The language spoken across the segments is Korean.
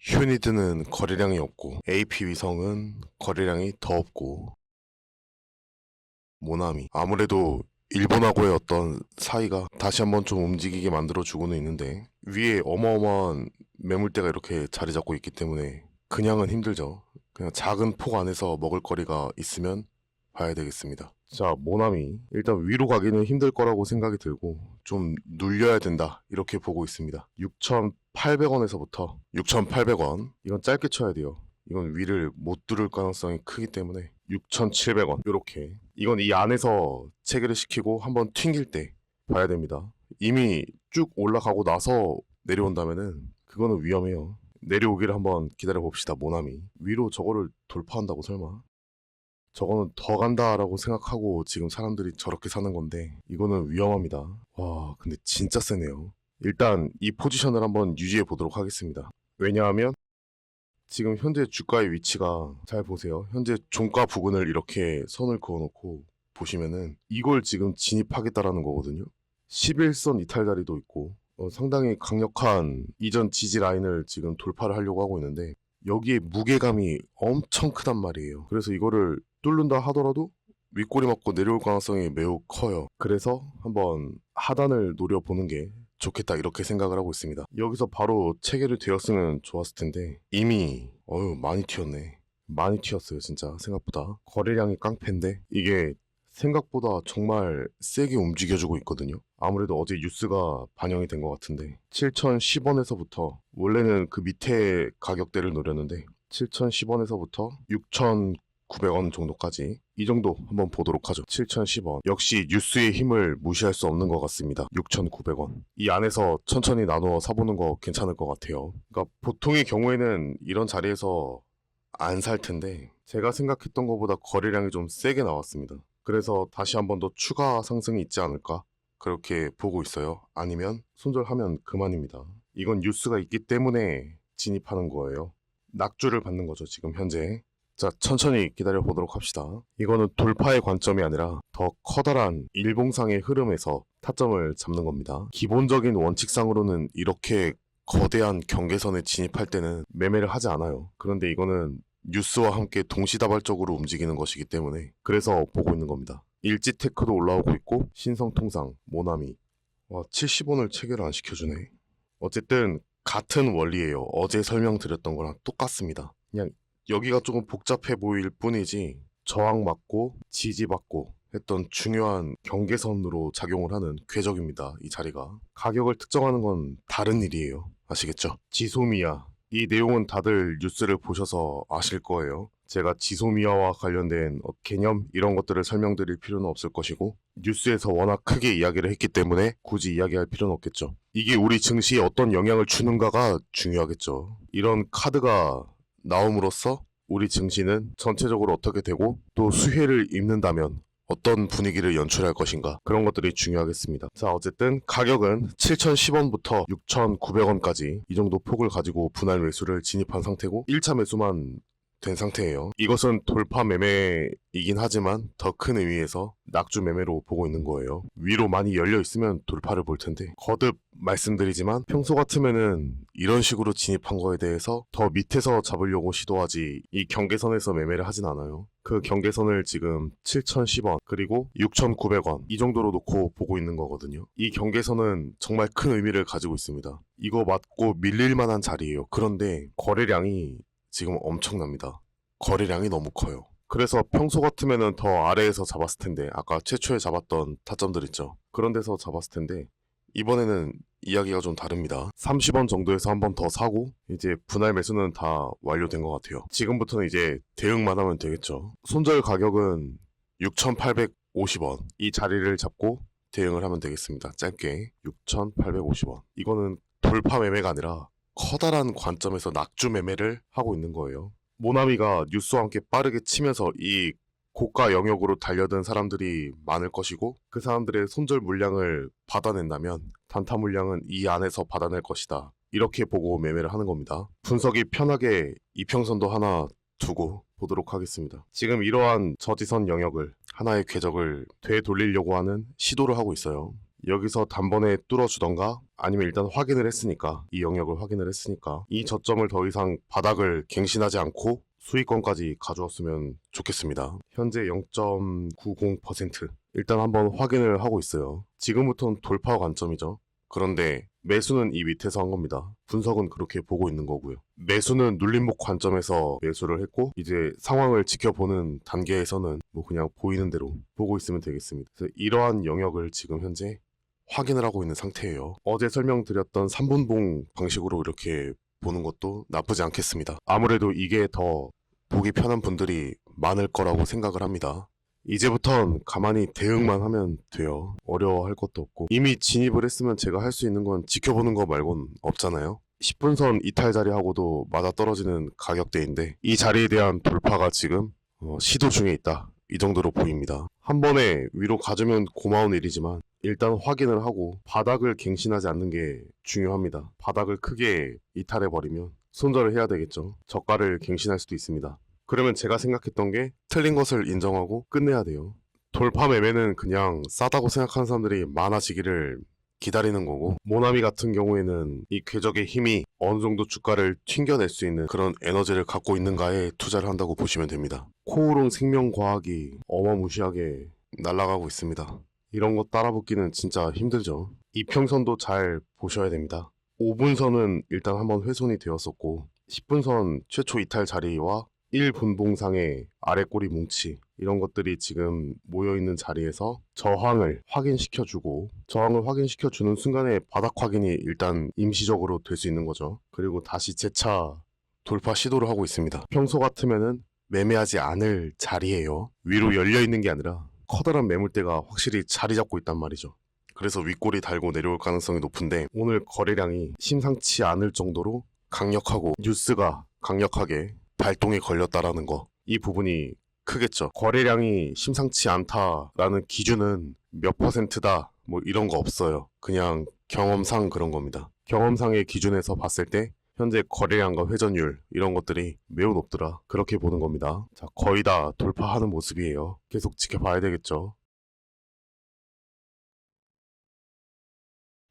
휴니드는 거래량이 없고 AP 위성은 거래량이 더 없고 모나미 아무래도 일본하고의 어떤 사이가 다시 한번 좀 움직이게 만들어주고는 있는데 위에 어마어마한 매물대가 이렇게 자리 잡고 있기 때문에 그냥은 힘들죠. 그냥 작은 폭 안에서 먹을 거리가 있으면 봐야 되겠습니다. 자, 모나미 일단 위로 가기는 힘들 거라고 생각이 들고 좀 눌려야 된다 이렇게 보고 있습니다. 6,800원에서부터 6,800원 이건 짧게 쳐야 돼요. 이건 위를 못 뚫을 가능성이 크기 때문에 6,700원 이렇게 이건 이 안에서 체결을 시키고 한번 튕길 때 봐야 됩니다. 이미 쭉 올라가고 나서 내려온다면은 그거는 위험해요. 내려오기를 한번 기다려 봅시다. 모나미 위로 저거를 돌파한다고 설마? 저거는 더 간다라고 생각하고 지금 사람들이 저렇게 사는 건데 이거는 위험합니다. 와, 근데 진짜 세네요. 일단 이 포지션을 한번 유지해 보도록 하겠습니다. 왜냐하면 지금 현재 주가의 위치가 잘 보세요. 현재 종가 부근을 이렇게 선을 그어놓고 보시면은 이걸 지금 진입하겠다라는 거거든요. 11선 이탈 자리도 있고 상당히 강력한 이전 지지 라인을 지금 돌파를 하려고 하고 있는데 여기에 무게감이 엄청 크단 말이에요. 그래서 이거를 뚫는다 하더라도 윗꼬리 맞고 내려올 가능성이 매우 커요. 그래서 한번 하단을 노려보는 게 좋겠다 이렇게 생각을 하고 있습니다. 여기서 바로 체결이 되었으면 좋았을 텐데 이미 많이 튀었네. 많이 튀었어요 진짜 생각보다. 거래량이 깡패인데 이게 생각보다 정말 세게 움직여주고 있거든요. 아무래도 어제 뉴스가 반영이 된 것 같은데 7,010원에서부터 원래는 그 밑에 가격대를 노렸는데 7,010원에서부터 6,900원 정도까지 이 정도 한번 보도록 하죠. 7,010원 역시 뉴스의 힘을 무시할 수 없는 것 같습니다. 6,900원 이 안에서 천천히 나누어 사보는 거 괜찮을 것 같아요. 그러니까 보통의 경우에는 이런 자리에서 안 살 텐데 제가 생각했던 것보다 거래량이 좀 세게 나왔습니다. 그래서 다시 한 번 더 추가 상승이 있지 않을까 그렇게 보고 있어요. 아니면 손절하면 그만입니다. 이건 뉴스가 있기 때문에 진입하는 거예요. 낙주를 받는 거죠 지금 현재. 자, 천천히 기다려 보도록 합시다. 이거는 돌파의 관점이 아니라 더 커다란 일봉상의 흐름에서 타점을 잡는 겁니다. 기본적인 원칙상으로는 이렇게 거대한 경계선에 진입할 때는 매매를 하지 않아요. 그런데 이거는 뉴스와 함께 동시다발적으로 움직이는 것이기 때문에 그래서 보고 있는 겁니다. 일지테크도 올라오고 있고 신성통상, 모나미 70원을 체결을 안 시켜주네. 어쨌든 같은 원리예요. 어제 설명드렸던 거랑 똑같습니다. 그냥 여기가 조금 복잡해 보일 뿐이지 저항받고 지지받고 했던 중요한 경계선으로 작용을 하는 궤적입니다. 이 자리가. 가격을 특정하는 건 다른 일이에요. 아시겠죠? 지소미아. 이 내용은 다들 뉴스를 보셔서 아실 거예요. 제가 지소미아와 관련된 개념 이런 것들을 설명드릴 필요는 없을 것이고 뉴스에서 워낙 크게 이야기를 했기 때문에 굳이 이야기할 필요는 없겠죠. 이게 우리 증시에 어떤 영향을 주는가가 중요하겠죠. 이런 카드가 나옴으로써 우리 증시는 전체적으로 어떻게 되고 또 수혜를 입는다면 어떤 분위기를 연출할 것인가 그런 것들이 중요하겠습니다. 자, 어쨌든 가격은 7,010원부터 6,900원까지 이 정도 폭을 가지고 분할 매수를 진입한 상태고 1차 매수만 된 상태예요. 이것은 돌파 매매이긴 하지만 더 큰 의미에서 낙주 매매로 보고 있는 거예요. 위로 많이 열려 있으면 돌파를 볼 텐데 거듭 말씀드리지만 평소 같으면은 이런 식으로 진입한 거에 대해서 더 밑에서 잡으려고 시도하지 이 경계선에서 매매를 하진 않아요. 그 경계선을 지금 7,010원 그리고 6,900원 이 정도로 놓고 보고 있는 거거든요. 이 경계선은 정말 큰 의미를 가지고 있습니다. 이거 맞고 밀릴 만한 자리예요. 그런데 거래량이 지금 엄청납니다. 거래량이 너무 커요. 그래서 평소 같으면은 더 아래에서 잡았을 텐데 아까 최초에 잡았던 타점들 있죠. 그런 데서 잡았을 텐데 이번에는 이야기가 좀 다릅니다. 30원 정도에서 한 번 더 사고 이제 분할 매수는 다 완료된 것 같아요. 지금부터는 이제 대응만 하면 되겠죠. 손절 가격은 6,850원 이 자리를 잡고 대응을 하면 되겠습니다. 짧게 6,850원 이거는 돌파 매매가 아니라 커다란 관점에서 낙주 매매를 하고 있는 거예요. 모나미가 뉴스와 함께 빠르게 치면서 이 고가 영역으로 달려든 사람들이 많을 것이고 그 사람들의 손절 물량을 받아낸다면 단타 물량은 이 안에서 받아낼 것이다. 이렇게 보고 매매를 하는 겁니다. 분석이 편하게 이평선도 하나 두고 보도록 하겠습니다. 지금 이러한 저지선 영역을 하나의 궤적을 되돌리려고 하는 시도를 하고 있어요. 여기서 단번에 뚫어주던가 아니면 일단 확인을 했으니까 이 영역을 확인을 했으니까 이 저점을 더 이상 바닥을 갱신하지 않고 수익권까지 가져왔으면 좋겠습니다. 현재 0.90% 일단 한번 확인을 하고 있어요. 지금부터는 돌파 관점이죠. 그런데 매수는 이 밑에서 한 겁니다. 분석은 그렇게 보고 있는 거고요. 매수는 눌림목 관점에서 매수를 했고 이제 상황을 지켜보는 단계에서는 뭐 그냥 보이는 대로 보고 있으면 되겠습니다. 그래서 이러한 영역을 지금 현재 확인을 하고 있는 상태예요. 어제 설명드렸던 3분봉 방식으로 이렇게 보는 것도 나쁘지 않겠습니다. 아무래도 이게 더 보기 편한 분들이 많을 거라고 생각을 합니다. 이제부턴 가만히 대응만 하면 돼요. 어려워할 것도 없고 이미 진입을 했으면 제가 할 수 있는 건 지켜보는 거 말곤 없잖아요. 10분선 이탈 자리하고도 맞아떨어지는 가격대인데 이 자리에 대한 돌파가 지금 시도 중에 있다. 이 정도로 보입니다. 한 번에 위로 가주면 고마운 일이지만 일단 확인을 하고 바닥을 갱신하지 않는 게 중요합니다. 바닥을 크게 이탈해버리면 손절을 해야 되겠죠. 저가를 갱신할 수도 있습니다. 그러면 제가 생각했던 게 틀린 것을 인정하고 끝내야 돼요. 돌파 매매는 그냥 싸다고 생각하는 사람들이 많아지기를 기다리는 거고 모나미 같은 경우에는 이 궤적의 힘이 어느 정도 주가를 튕겨낼 수 있는 그런 에너지를 갖고 있는가에 투자를 한다고 보시면 됩니다. 코오롱 생명과학이 어마무시하게 날아가고 있습니다. 이런 거 따라붙기는 진짜 힘들죠. 이평선도 잘 보셔야 됩니다. 5분선은 일단 한번 훼손이 되었었고 10분선 최초 이탈 자리와 1분봉상의 아래꼬리 뭉치 이런 것들이 지금 모여있는 자리에서 저항을 확인시켜주고 저항을 확인시켜주는 순간에 바닥 확인이 일단 임시적으로 될 수 있는 거죠. 그리고 다시 재차 돌파 시도를 하고 있습니다. 평소 같으면은 매매하지 않을 자리예요. 위로 열려있는 게 아니라 커다란 매물대가 확실히 자리 잡고 있단 말이죠. 그래서 윗골이 달고 내려올 가능성이 높은데 오늘 거래량이 심상치 않을 정도로 강력하고 뉴스가 강력하게 발동이 걸렸다라는 거, 이 부분이 크겠죠. 거래량이 심상치 않다라는 기준은 몇 퍼센트다 뭐 이런 거 없어요. 그냥 경험상 그런 겁니다. 경험상의 기준에서 봤을 때 현재 거래량과 회전율 이런 것들이 매우 높더라. 그렇게 보는 겁니다. 자, 거의 다 돌파하는 모습이에요. 계속 지켜봐야 되겠죠.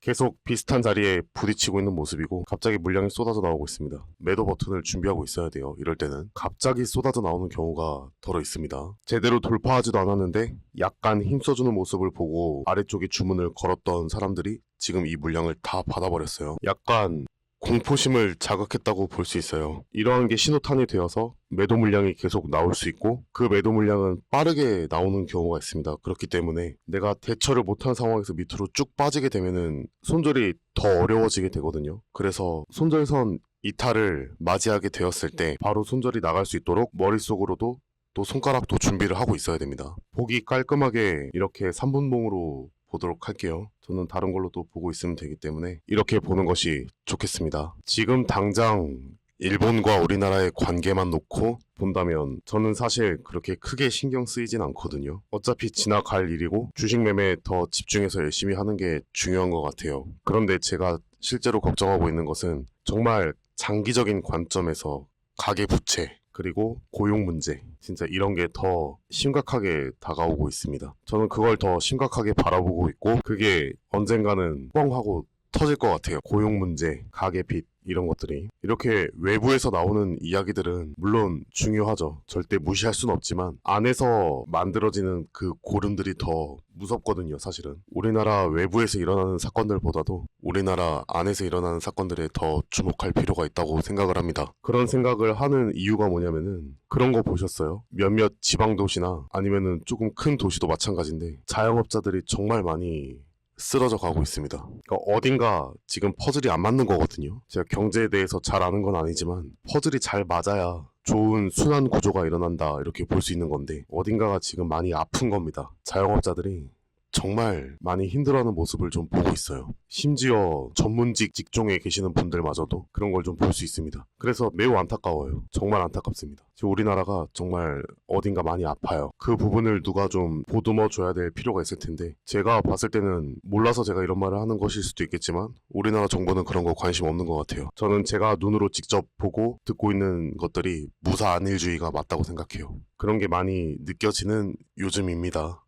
계속 비슷한 자리에 부딪히고 있는 모습이고 갑자기 물량이 쏟아져 나오고 있습니다. 매도 버튼을 준비하고 있어야 돼요. 이럴 때는 갑자기 쏟아져 나오는 경우가 덜어 있습니다. 제대로 돌파하지도 않았는데 약간 힘써주는 모습을 보고 아래쪽에 주문을 걸었던 사람들이 지금 이 물량을 다 받아버렸어요. 약간 공포심을 자극했다고 볼 수 있어요. 이러한 게 신호탄이 되어서 매도 물량이 계속 나올 수 있고 그 매도 물량은 빠르게 나오는 경우가 있습니다. 그렇기 때문에 내가 대처를 못한 상황에서 밑으로 쭉 빠지게 되면은 손절이 더 어려워지게 되거든요. 그래서 손절선 이탈을 맞이하게 되었을 때 바로 손절이 나갈 수 있도록 머릿속으로도 또 손가락도 준비를 하고 있어야 됩니다. 보기 깔끔하게 이렇게 3분봉으로 보도록 할게요. 저는 다른 걸로 또 보고 있으면 되기 때문에 이렇게 보는 것이 좋겠습니다. 지금 당장 일본과 우리나라의 관계만 놓고 본다면 저는 사실 그렇게 크게 신경 쓰이진 않거든요. 어차피 지나갈 일이고 주식 매매에 더 집중해서 열심히 하는 게 중요한 것 같아요. 그런데 제가 실제로 걱정하고 있는 것은 정말 장기적인 관점에서 가계부채 그리고 고용 문제 진짜 이런 게 더 심각하게 다가오고 있습니다. 저는 그걸 더 심각하게 바라보고 있고 그게 언젠가는 뻥 하고 터질 것 같아요. 고용 문제, 가계 빚 이런 것들이 이렇게 외부에서 나오는 이야기들은 물론 중요하죠. 절대 무시할 수는 없지만 안에서 만들어지는 그 고름들이 더 무섭거든요. 사실은 우리나라 외부에서 일어나는 사건들보다도 우리나라 안에서 일어나는 사건들에 더 주목할 필요가 있다고 생각을 합니다. 그런 생각을 하는 이유가 뭐냐면은 그런 거 보셨어요? 몇몇 지방도시나 아니면은 조금 큰 도시도 마찬가지인데 자영업자들이 정말 많이 쓰러져 가고 있습니다. 그러니까 어딘가 지금 퍼즐이 안 맞는 거거든요. 제가 경제에 대해서 잘 아는 건 아니지만 퍼즐이 잘 맞아야 좋은 순환 구조가 일어난다 이렇게 볼 수 있는 건데 어딘가가 지금 많이 아픈 겁니다. 자영업자들이 정말 많이 힘들어하는 모습을 좀 보고 있어요. 심지어 전문직 직종에 계시는 분들마저도 그런 걸 좀 볼 수 있습니다. 그래서 매우 안타까워요. 정말 안타깝습니다. 지금 우리나라가 정말 어딘가 많이 아파요. 그 부분을 누가 좀 보듬어 줘야 될 필요가 있을 텐데 제가 봤을 때는 몰라서 제가 이런 말을 하는 것일 수도 있겠지만 우리나라 정부는 그런 거 관심 없는 것 같아요. 저는 제가 눈으로 직접 보고 듣고 있는 것들이 무사 안일주의가 맞다고 생각해요. 그런 게 많이 느껴지는 요즘입니다.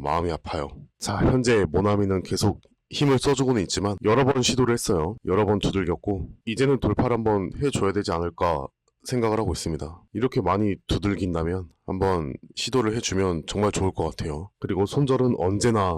마음이 아파요. 자, 현재 모나미는 계속 힘을 써주고는 있지만 여러 번 시도를 했어요. 여러 번 두들겼고 이제는 돌파를 한번 해줘야 되지 않을까 생각을 하고 있습니다. 이렇게 많이 두들긴다면 한번 시도를 해주면 정말 좋을 것 같아요. 그리고 손절은 언제나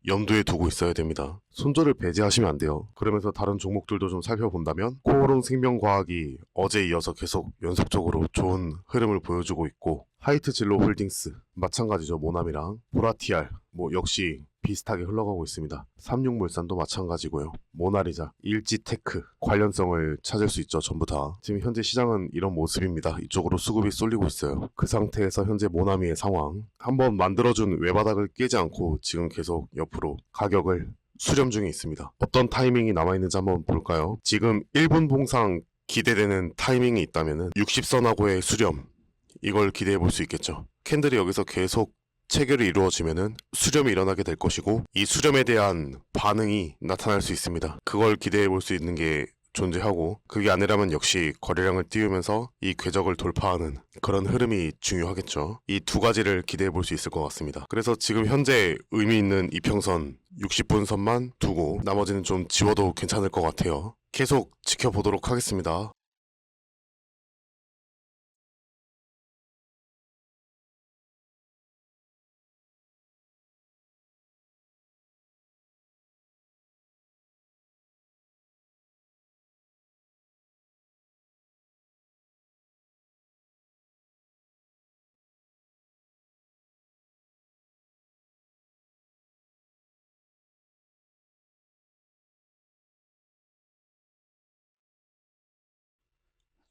염두에 두고 있어야 됩니다. 손절을 배제하시면 안 돼요. 그러면서 다른 종목들도 좀 살펴본다면 코오롱 생명과학이 어제 이어서 계속 연속적으로 좋은 흐름을 보여주고 있고 하이트 진로 홀딩스 마찬가지죠. 모남이랑 보라티알 역시 비슷하게 흘러가고 있습니다. 삼육물산도 마찬가지고요. 모나리자, 일지테크 관련성을 찾을 수 있죠. 전부 다. 지금 현재 시장은 이런 모습입니다. 이쪽으로 수급이 쏠리고 있어요. 그 상태에서 현재 모나미의 상황 한번 만들어준 외바닥을 깨지 않고 지금 계속 옆으로 가격을 수렴 중에 있습니다. 어떤 타이밍이 남아있는지 한번 볼까요? 지금 1분 봉상 기대되는 타이밍이 있다면 60선하고의 수렴 이걸 기대해 볼 수 있겠죠. 캔들이 여기서 계속 체결이 이루어지면은 수렴이 일어나게 될 것이고 이 수렴에 대한 반응이 나타날 수 있습니다. 그걸 기대해 볼 수 있는 게 존재하고 그게 아니라면 역시 거래량을 띄우면서 이 궤적을 돌파하는 그런 흐름이 중요하겠죠. 이 두 가지를 기대해 볼 수 있을 것 같습니다. 그래서 지금 현재 의미 있는 이평선 60분 선만 두고 나머지는 좀 지워도 괜찮을 것 같아요. 계속 지켜보도록 하겠습니다.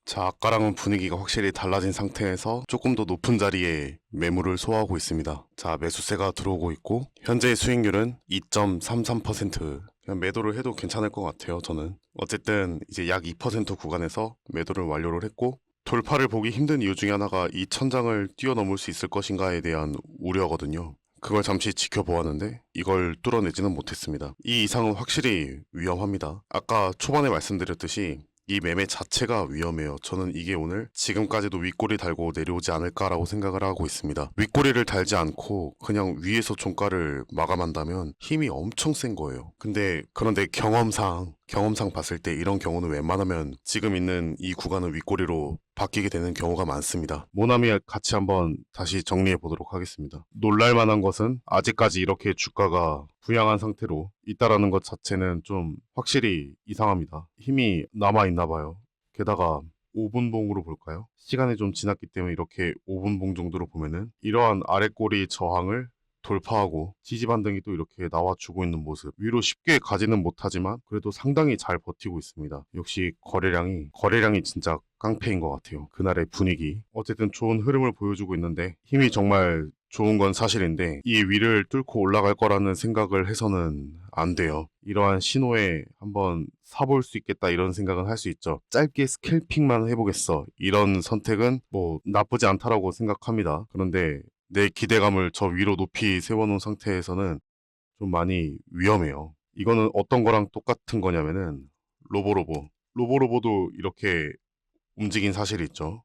자, 아까랑은 분위기가 확실히 달라진 상태에서 조금 더 높은 자리에 매물을 소화하고 있습니다. 자, 매수세가 들어오고 있고 현재 수익률은 2.33%. 그냥 매도를 해도 괜찮을 것 같아요, 저는. 어쨌든 이제 약 2% 구간에서 매도를 완료를 했고 돌파를 보기 힘든 이유 중에 하나가 이 천장을 뛰어넘을 수 있을 것인가에 대한 우려거든요. 그걸 잠시 지켜보았는데 이걸 뚫어내지는 못했습니다. 이 이상은 확실히 위험합니다. 아까 초반에 말씀드렸듯이 이 매매 자체가 위험해요. 저는 이게 오늘 지금까지도 윗꼬리 달고 내려오지 않을까라고 생각을 하고 있습니다. 윗꼬리를 달지 않고 그냥 위에서 종가를 마감한다면 힘이 엄청 센 거예요. 그런데 경험상 봤을 때 이런 경우는 웬만하면 지금 있는 이 구간은 윗꼬리로 바뀌게 되는 경우가 많습니다. 모나미 같이 한번 다시 정리해 보도록 하겠습니다. 놀랄 만한 것은 아직까지 이렇게 주가가 부양한 상태로 있다라는 것 자체는 좀 확실히 이상합니다. 힘이 남아있나 봐요. 게다가 5분봉으로 볼까요? 시간이 좀 지났기 때문에 이렇게 5분봉 정도로 보면은 이러한 아랫꼬리 저항을 돌파하고 지지 반등이 또 이렇게 나와주고 있는 모습. 위로 쉽게 가지는 못하지만 그래도 상당히 잘 버티고 있습니다. 역시 거래량이 진짜 깡패인 것 같아요. 그날의 분위기. 어쨌든 좋은 흐름을 보여주고 있는데 힘이 정말 좋은 건 사실인데 이 위를 뚫고 올라갈 거라는 생각을 해서는 안 돼요. 이러한 신호에 한번 사볼 수 있겠다 이런 생각은 할 수 있죠. 짧게 스캘핑만 해보겠어. 이런 선택은 나쁘지 않다라고 생각합니다. 그런데 내 기대감을 저 위로 높이 세워놓은 상태에서는 좀 많이 위험해요. 이거는 어떤 거랑 똑같은 거냐면은 로보로보도 이렇게 움직인 사실이 있죠.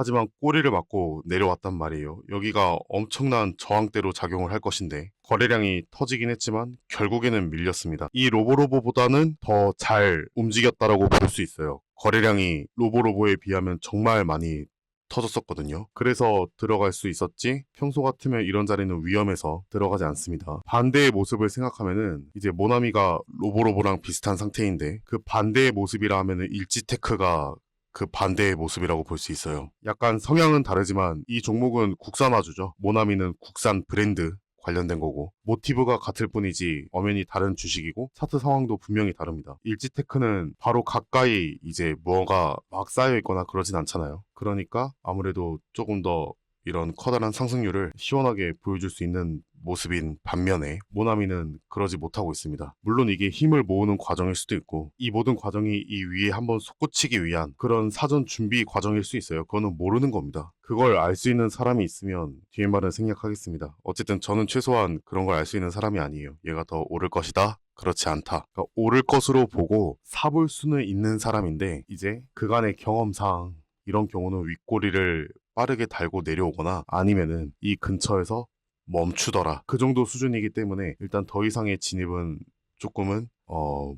하지만 꼬리를 맞고 내려왔단 말이에요. 여기가 엄청난 저항대로 작용을 할 것인데 거래량이 터지긴 했지만 결국에는 밀렸습니다. 이 로보로보보다는 더 잘 움직였다라고 볼 수 있어요. 거래량이 로보로보에 비하면 정말 많이 터졌었거든요. 그래서 들어갈 수 있었지 평소 같으면 이런 자리는 위험해서 들어가지 않습니다. 반대의 모습을 생각하면은 이제 모나미가 로보로보랑 비슷한 상태인데 그 반대의 모습이라 하면은 일지테크가 그 반대의 모습이라고 볼 수 있어요. 약간 성향은 다르지만 이 종목은 국산화주죠. 모나미는 국산 브랜드 관련된 거고 모티브가 같을 뿐이지 엄연히 다른 주식이고 차트 상황도 분명히 다릅니다. 일지테크는 바로 가까이 이제 뭐가 막 쌓여 있거나 그러진 않잖아요. 그러니까 아무래도 조금 더 이런 커다란 상승률을 시원하게 보여줄 수 있는 모습인 반면에 모나미는 그러지 못하고 있습니다. 물론 이게 힘을 모으는 과정일 수도 있고 이 모든 과정이 이 위에 한번 솟구치기 위한 그런 사전 준비 과정일 수 있어요. 그거는 모르는 겁니다. 그걸 알 수 있는 사람이 있으면 뒤에 말은 생략하겠습니다. 어쨌든 저는 최소한 그런 걸 알 수 있는 사람이 아니에요. 얘가 더 오를 것이다. 그렇지 않다. 그러니까 오를 것으로 보고 사볼 수는 있는 사람인데 이제 그간의 경험상 이런 경우는 윗꼬리를 빠르게 달고 내려오거나 아니면은 이 근처에서 멈추더라. 그 정도 수준이기 때문에 일단 더 이상의 진입은 조금은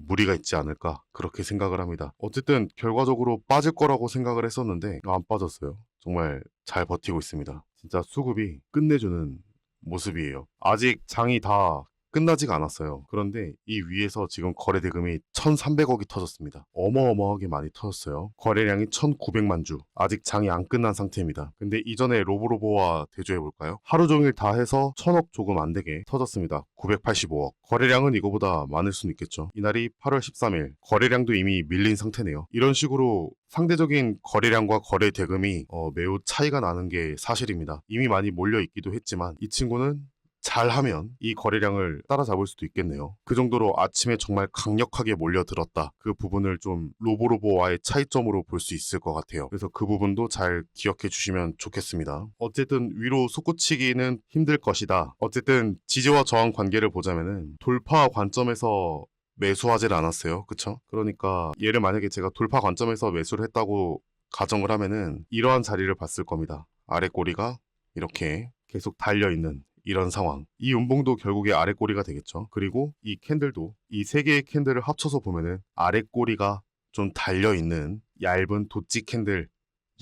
무리가 있지 않을까 그렇게 생각을 합니다. 어쨌든 결과적으로 빠질 거라고 생각을 했었는데 안 빠졌어요. 정말 잘 버티고 있습니다. 진짜 수급이 끝내주는 모습이에요. 아직 장이 다 끝나지가 않았어요. 그런데 이 위에서 지금 거래 대금이 1,300억이 터졌습니다. 어마어마하게 많이 터졌어요. 거래량이 1,900만 주. 아직 장이 안 끝난 상태입니다. 근데 이전에 로보로보와 대조해볼까요? 하루 종일 다 해서 1,000억 조금 안 되게 터졌습니다. 985억. 거래량은 이거보다 많을 수는 있겠죠. 이날이 8월 13일. 거래량도 이미 밀린 상태네요. 이런 식으로 상대적인 거래량과 거래 대금이 매우 차이가 나는 게 사실입니다. 이미 많이 몰려 있기도 했지만 이 친구는 잘하면 이 거래량을 따라잡을 수도 있겠네요. 그 정도로 아침에 정말 강력하게 몰려들었다. 그 부분을 좀 로보로보와의 차이점으로 볼 수 있을 것 같아요. 그래서 그 부분도 잘 기억해 주시면 좋겠습니다. 어쨌든 위로 솟구치기는 힘들 것이다. 어쨌든 지지와 저항 관계를 보자면은 돌파 관점에서 매수하질 않았어요. 그쵸? 그러니까 얘를 만약에 제가 돌파 관점에서 매수를 했다고 가정을 하면은 이러한 자리를 봤을 겁니다. 아래 꼬리가 이렇게 계속 달려있는 이런 상황. 이 음봉도 결국에 아래 꼬리가 되겠죠. 그리고 이 캔들도 이 세 개의 캔들을 합쳐서 보면은 아래 꼬리가 좀 달려있는 얇은 도치 캔들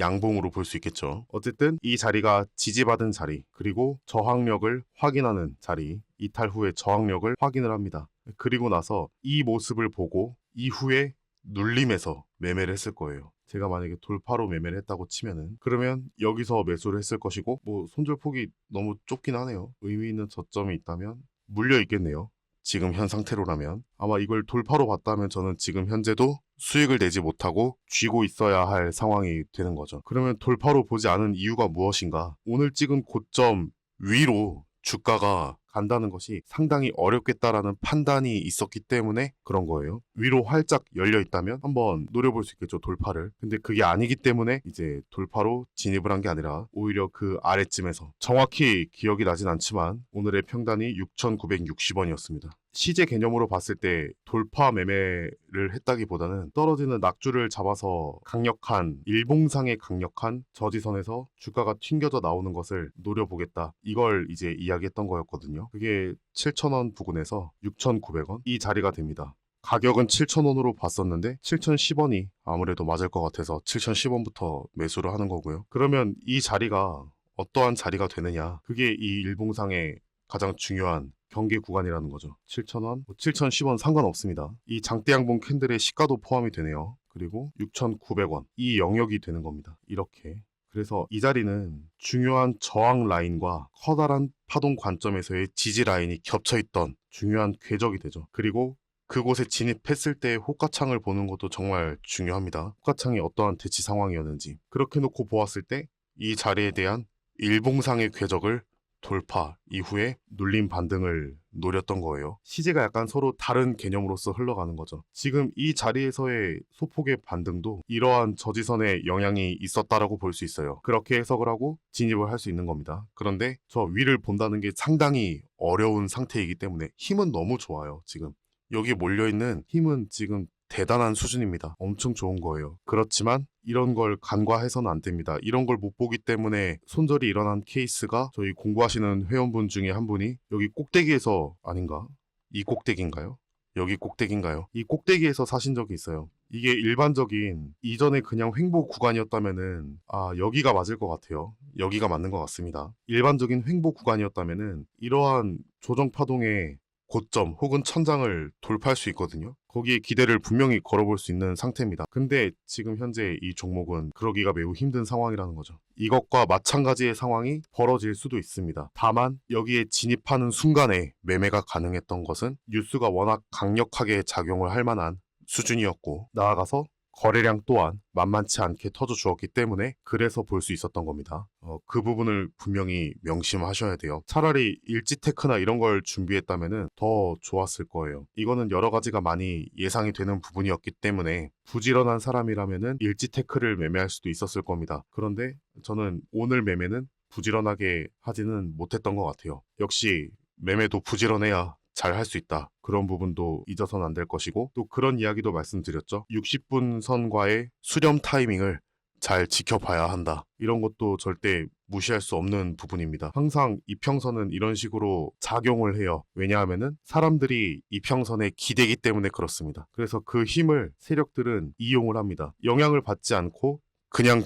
양봉으로 볼 수 있겠죠. 어쨌든 이 자리가 지지받은 자리, 그리고 저항력을 확인하는 자리, 이탈 후에 저항력을 확인을 합니다. 그리고 나서 이 모습을 보고 이후에 눌림에서 매매를 했을 거예요. 제가 만약에 돌파로 매매를 했다고 치면은 그러면 여기서 매수를 했을 것이고 뭐 손절폭이 너무 좁긴 하네요. 의미 있는 저점이 있다면 물려 있겠네요. 지금 현 상태로라면 아마 이걸 돌파로 봤다면 저는 지금 현재도 수익을 내지 못하고 쥐고 있어야 할 상황이 되는 거죠. 그러면 돌파로 보지 않은 이유가 무엇인가? 오늘 찍은 고점 위로 주가가 간다는 것이 상당히 어렵겠다라는 판단이 있었기 때문에 그런 거예요. 위로 활짝 열려 있다면 한번 노려볼 수 있겠죠, 돌파를. 근데 그게 아니기 때문에 이제 돌파로 진입을 한 게 아니라 오히려 그 아래쯤에서 정확히 기억이 나진 않지만 오늘의 평단이 6,960원이었습니다. 시제 개념으로 봤을 때 돌파 매매를 했다기보다는 떨어지는 낙주를 잡아서 강력한 일봉상의 강력한 저지선에서 주가가 튕겨져 나오는 것을 노려보겠다. 이걸 이제 이야기했던 거였거든요. 그게 7,000원 부근에서 6,900원 이 자리가 됩니다. 가격은 7,000원으로 봤었는데 7,010원이 아무래도 맞을 것 같아서 7,010원부터 매수를 하는 거고요. 그러면 이 자리가 어떠한 자리가 되느냐? 그게 이 일봉상의 가장 중요한 경계 구간이라는 거죠. 7,000원, 7,010원 상관없습니다. 이 장대양봉 캔들의 시가도 포함이 되네요. 그리고 6,900원 이 영역이 되는 겁니다. 이렇게. 그래서 이 자리는 중요한 저항 라인과 커다란 파동 관점에서의 지지 라인이 겹쳐있던 중요한 궤적이 되죠. 그리고 그곳에 진입했을 때 호가창을 보는 것도 정말 중요합니다. 호가창이 어떠한 대치 상황이었는지. 그렇게 놓고 보았을 때 이 자리에 대한 일봉상의 궤적을 돌파 이후에 눌림 반등을 노렸던 거예요. 시제가 약간 서로 다른 개념으로서 흘러가는 거죠. 지금 이 자리에서의 소폭의 반등도 이러한 저지선의 영향이 있었다라고 볼 수 있어요. 그렇게 해석을 하고 진입을 할 수 있는 겁니다. 그런데 저 위를 본다는 게 상당히 어려운 상태이기 때문에 힘은 너무 좋아요. 지금 여기 몰려있는 힘은 지금 대단한 수준입니다. 엄청 좋은 거예요. 그렇지만 이런 걸 간과해서는 안 됩니다. 이런 걸 못 보기 때문에 손절이 일어난 케이스가 저희 공부하시는 회원분 중에 한 분이 여기 꼭대기에서 아닌가? 이 꼭대기인가요? 여기 꼭대기인가요? 이 꼭대기에서 사신 적이 있어요. 이게 일반적인 이전에 그냥 횡보 구간이었다면은 여기가 맞을 것 같아요. 여기가 맞는 것 같습니다. 일반적인 횡보 구간이었다면은 이러한 조정 파동의 고점 혹은 천장을 돌파할 수 있거든요. 거기에 기대를 분명히 걸어볼 수 있는 상태입니다. 근데 지금 현재 이 종목은 그러기가 매우 힘든 상황이라는 거죠. 이것과 마찬가지의 상황이 벌어질 수도 있습니다. 다만 여기에 진입하는 순간에 매매가 가능했던 것은 뉴스가 워낙 강력하게 작용을 할 만한 수준이었고 나아가서 거래량 또한 만만치 않게 터져 주었기 때문에 그래서 볼 수 있었던 겁니다. 그 부분을 분명히 명심하셔야 돼요. 차라리 일지테크나 이런 걸 준비했다면 더 좋았을 거예요. 이거는 여러 가지가 많이 예상이 되는 부분이었기 때문에 부지런한 사람이라면 일지테크를 매매할 수도 있었을 겁니다. 그런데 저는 오늘 매매는 부지런하게 하지는 못했던 것 같아요. 역시 매매도 부지런해야 잘 할 수 있다. 그런 부분도 잊어서는 안 될 것이고 또 그런 이야기도 말씀드렸죠. 60분 선과의 수렴 타이밍을 잘 지켜봐야 한다. 이런 것도 절대 무시할 수 없는 부분입니다. 항상 이평선은 이런 식으로 작용을 해요. 왜냐하면은 사람들이 이평선에 기대기 때문에 그렇습니다. 그래서 그 힘을 세력들은 이용을 합니다. 영향을 받지 않고 그냥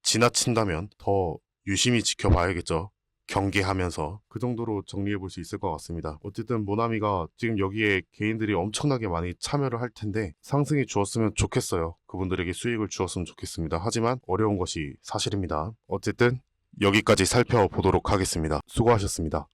지나친다면 더 유심히 지켜봐야겠죠. 경계하면서 그 정도로 정리해 볼 수 있을 것 같습니다. 어쨌든 모나미가 지금 여기에 개인들이 엄청나게 많이 참여를 할 텐데 상승이 주었으면 좋겠어요. 그분들에게 수익을 주었으면 좋겠습니다. 하지만 어려운 것이 사실입니다. 어쨌든 여기까지 살펴보도록 하겠습니다. 수고하셨습니다.